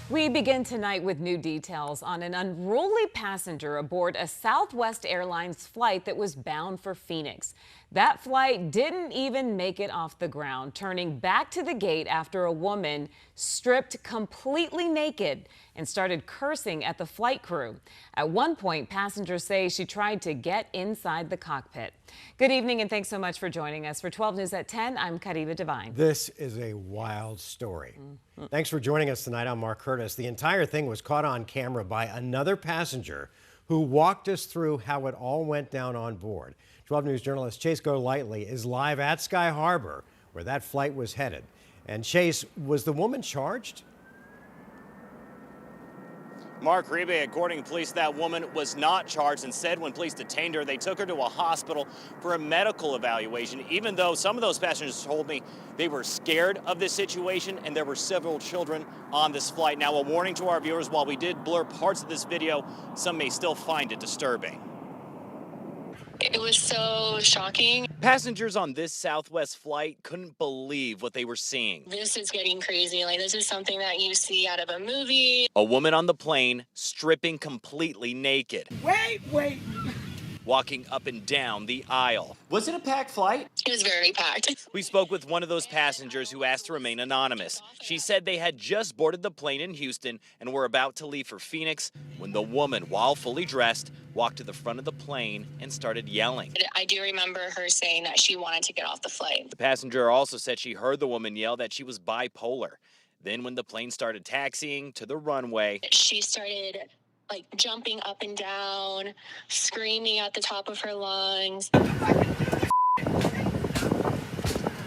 We begin tonight with new details on an unruly passenger aboard a Southwest Airlines flight that was bound for Phoenix. That flight didn't even make it off the ground, turning back to the gate after a woman stripped completely naked and started cursing at the flight crew. At one point, passengers say she tried to get inside the cockpit. Good evening and thanks so much for joining us. For 12 News at 10, I'm Kariba Devine. This is a wild story. Thanks for joining us tonight. I'm Mark Curtis. The entire thing was caught on camera by another passenger who walked us through how it all went down on board. 12 News journalist Chase Golightly is live at Sky Harbor, where that flight was headed. And Chase, was the woman charged? Mark Rebe, according to police, that woman was not charged. Instead, when police detained her, they took her to a hospital for a medical evaluation, even though some of those passengers told me they were scared of this situation and there were several children on this flight. Now, a warning to our viewers, while we did blur parts of this video, some may still find it disturbing. It was so shocking. Passengers on this Southwest flight couldn't believe what they were seeing. This is getting crazy. Like, this is something that you see out of a movie. A woman on the plane stripping completely naked. Wait. Walking up and down the aisle. Was it a packed flight? It was very packed. We spoke with one of those passengers who asked to remain anonymous. She said they had just boarded the plane in Houston and were about to leave for Phoenix when the woman, while fully dressed, walked to the front of the plane and started yelling. I do remember her saying that she wanted to get off the flight. The passenger also said she heard the woman yell that she was bipolar. Then when the plane started taxiing to the runway, She started jumping up and down, screaming at the top of her lungs.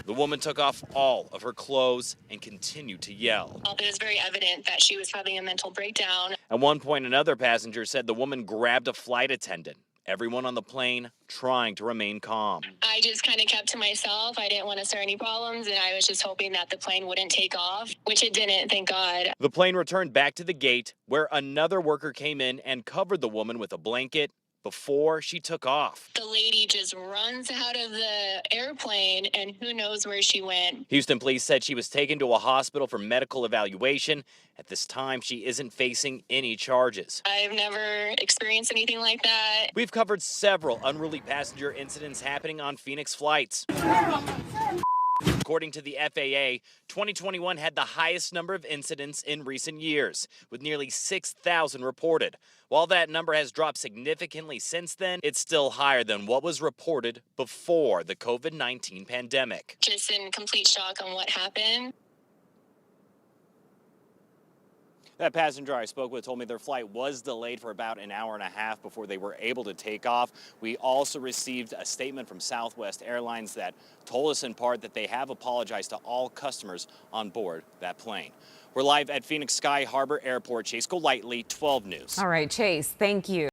the woman took off all of her clothes and continued to yell. It was very evident that she was having a mental breakdown. At one point, another passenger said the woman grabbed a flight attendant. Everyone on the plane trying to remain calm. I just kind of kept to myself. I didn't want to start any problems, and I was just hoping that the plane wouldn't take off, which it didn't, thank God. The plane returned back to the gate where another worker came in and covered the woman with a blanket before she took off. The lady just runs out of the airplane, and who knows where she went. Houston police said she was taken to a hospital for medical evaluation. At this time, she isn't facing any charges. I've never experienced anything like that. We've covered several unruly passenger incidents happening on Phoenix flights. According to the FAA, 2021 had the highest number of incidents in recent years, with nearly 6,000 reported. While that number has dropped significantly since then, it's still higher than what was reported before the COVID-19 pandemic. Just in complete shock on what happened. That passenger I spoke with told me their flight was delayed for about an hour and a half before they were able to take off. We also received a statement from Southwest Airlines that told us in part that they have apologized to all customers on board that plane. We're live at Phoenix Sky Harbor Airport. Chase Golightly, 12 News. All right, Chase, thank you.